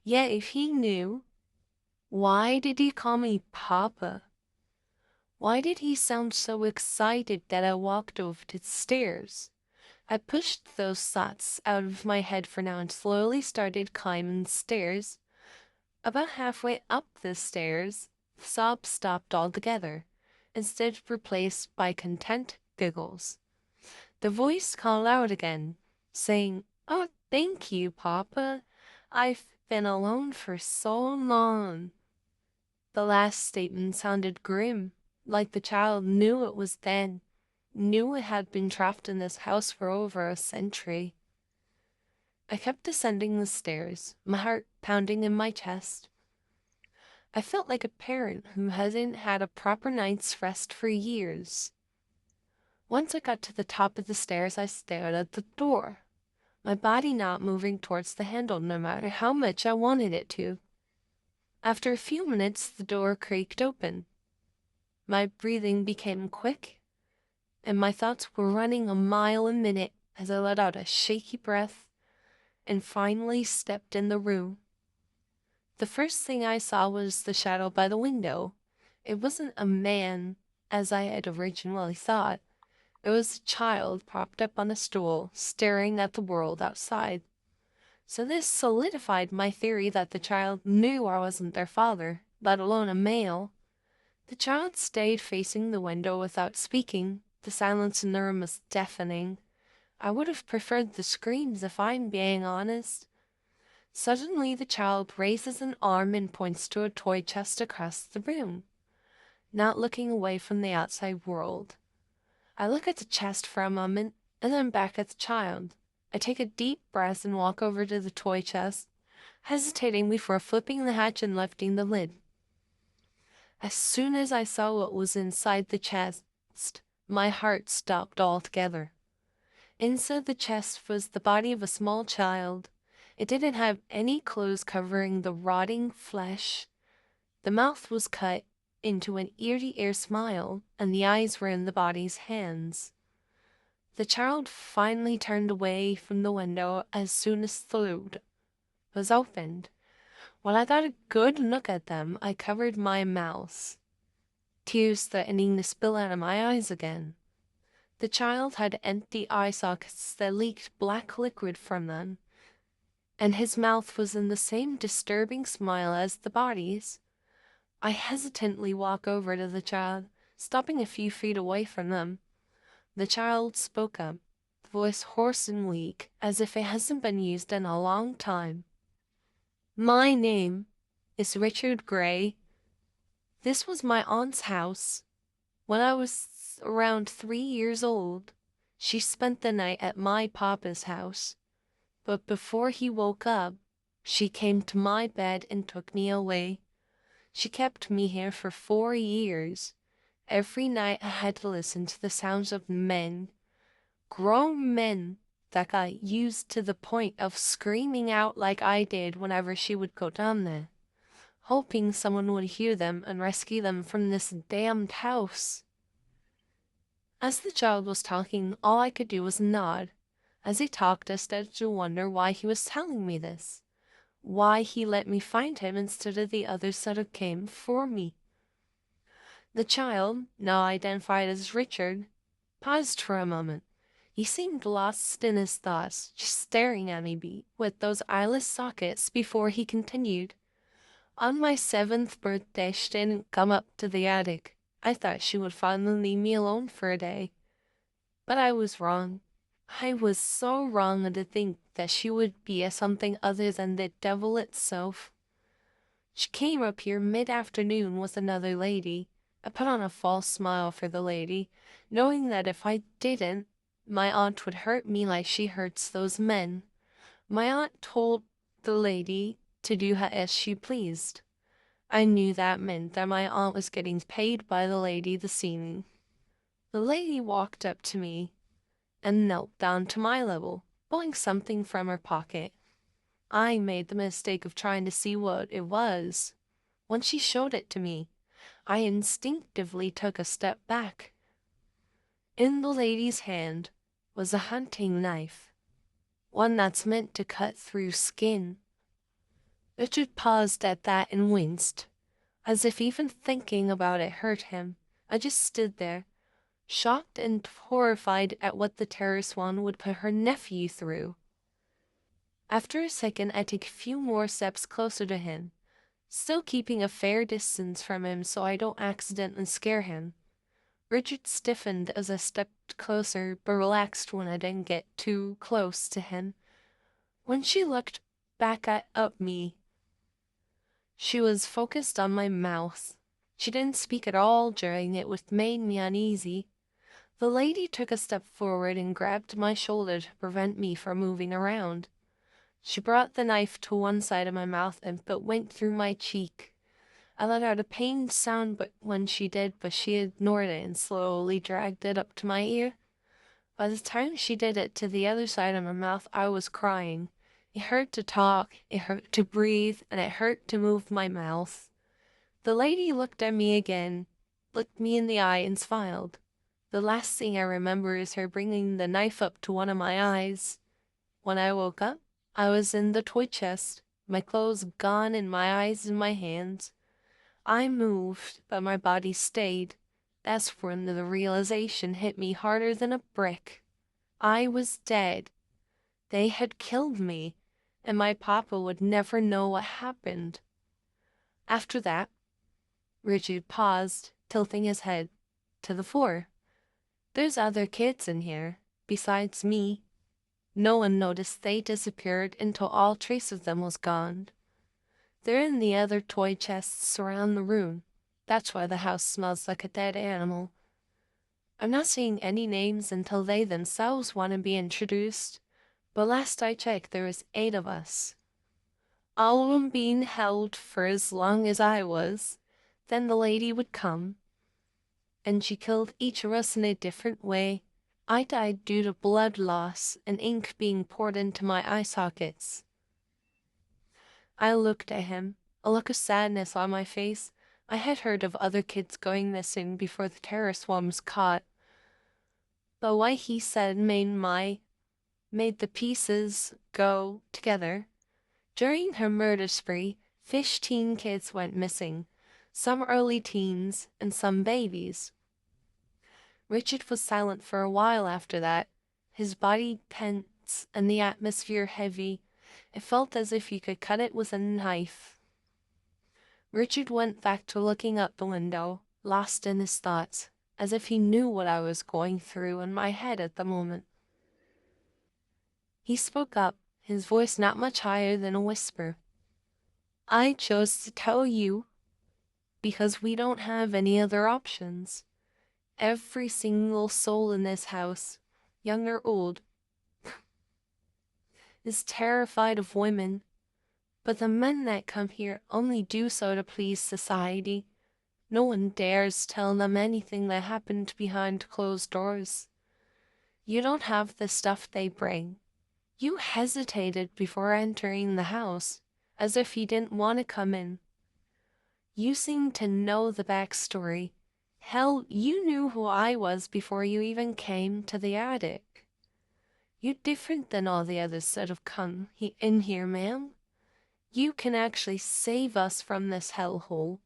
Yet if he knew, why did he call me Papa? Why did he sound so excited that I walked over to the stairs? I pushed those thoughts out of my head for now and slowly started climbing the stairs. About halfway up the stairs, the sobs stopped altogether, instead replaced by content giggles. The voice called out again, saying, "Oh, thank you, Papa. I've been alone for so long." The last statement sounded grim, like the child knew it was dead, knew it had been trapped in this house for over a century. I kept descending the stairs, my heart pounding in my chest. I felt like a parent who hasn't had a proper night's rest for years. Once I got to the top of the stairs, I stared at the door, my body not moving towards the handle no matter how much I wanted it to. After a few minutes, the door creaked open. My breathing became quick, and my thoughts were running a mile a minute as I let out a shaky breath and finally stepped in the room. The first thing I saw was the shadow by the window. It wasn't a man, as I had originally thought. It was a child propped up on a stool, staring at the world outside. So this solidified my theory that the child knew I wasn't their father, let alone a male. The child stayed facing the window without speaking. The silence in the room was deafening. I would have preferred the screams if I'm being honest. Suddenly the child raises an arm and points to a toy chest across the room, not looking away from the outside world. I look at the chest for a moment, and then back at the child. I take a deep breath and walk over to the toy chest, hesitating before flipping the hatch and lifting the lid. As soon as I saw what was inside the chest, my heart stopped altogether. Inside the chest was the body of a small child. It didn't have any clothes covering the rotting flesh. The mouth was cut into an ear-to-ear smile, and the eyes were in the body's hands. The child finally turned away from the window as soon as the lid was opened. When I got a good look at them, I covered my mouth, tears threatening to spill out of my eyes again. The child had empty eye sockets that leaked black liquid from them, and his mouth was in the same disturbing smile as the body's. I hesitantly walk over to the child, stopping a few feet away from them. The child spoke up, voice hoarse and weak, as if it hasn't been used in a long time. "My name is Richard Gray. This was my aunt's house. When I was around 3 years old, she spent the night at my papa's house. But before he woke up, she came to my bed and took me away. She kept me here for 4 years. Every night I had to listen to the sounds of men, grown men, that got used to the point of screaming out like I did whenever she would go down there, hoping someone would hear them and rescue them from this damned house." As the child was talking, all I could do was nod. As he talked, I started to wonder why he was telling me this, why he let me find him instead of the others that had came for me. The child, now identified as Richard, paused for a moment. He seemed lost in his thoughts, just staring at me with those eyeless sockets before he continued. "On my 7th birthday, she didn't come up to the attic. I thought she would finally leave me alone for a day. But I was wrong. I was so wrong to think that she would be something other than the devil itself. She came up here mid-afternoon with another lady. I put on a false smile for the lady, knowing that if I didn't, my aunt would hurt me like she hurts those men. My aunt told the lady to do as she pleased. I knew that meant that my aunt was getting paid by the lady this evening. The lady walked up to me and knelt down to my level, pulling something from her pocket. I made the mistake of trying to see what it was. When she showed it to me, I instinctively took a step back. In the lady's hand was a hunting knife, one that's meant to cut through skin. Richard paused at that and winced, as if even thinking about it hurt him. I just stood there, shocked and horrified at what the terror swan would put her nephew through. After a second, I took a few more steps closer to him, still keeping a fair distance from him so I don't accidentally scare him. Richard stiffened as I stepped closer, but relaxed when I didn't get too close to him. When she looked back at me, she was focused on my mouth. She didn't speak at all during it, which made me uneasy. The lady took a step forward and grabbed my shoulder to prevent me from moving around. She brought the knife to one side of my mouth but went through my cheek. I let out a pained sound when she did, but she ignored it and slowly dragged it up to my ear. By the time she did it to the other side of my mouth, I was crying. It hurt to talk, it hurt to breathe, and it hurt to move my mouth. The lady looked at me again, looked me in the eye, and smiled. The last thing I remember is her bringing the knife up to one of my eyes. When I woke up, I was in the toy chest, my clothes gone and my eyes in my hands. I moved, but my body stayed. That's when the realization hit me harder than a brick. I was dead. They had killed me, and my papa would never know what happened. After that, Richard paused, tilting his head to the floor. There's other kids in here, besides me. No one noticed they disappeared until all trace of them was gone. They're in the other toy chests around the room. That's why the house smells like a dead animal. I'm not saying any names until they themselves want to be introduced, but last I checked there was 8 of us. All of them being held for as long as I was. Then the lady would come, and she killed each of us in a different way. I died due to blood loss and ink being poured into my eye sockets. I looked at him, a look of sadness on my face. I had heard of other kids going missing before the terror swarm was caught. But what he said made the pieces go together. During her murder spree, 15 kids went missing, some early teens and some babies. Richard was silent for a while after that, his body tense and the atmosphere heavy. It felt as if you could cut it with a knife. Richard went back to looking out the window, lost in his thoughts, as if he knew what I was going through in my head at the moment. He spoke up, his voice not much higher than a whisper. I chose to tell you because we don't have any other options. Every single soul in this house, young or old, is terrified of women, but the men that come here only do so to please society. No one dares tell them anything that happened behind closed doors. You don't have the stuff they bring. You hesitated before entering the house, as if you didn't want to come in. You seem to know the backstory. Hell, you knew who I was before you even came to the attic. You're different than all the others that have come in here, ma'am. You can actually save us from this hellhole.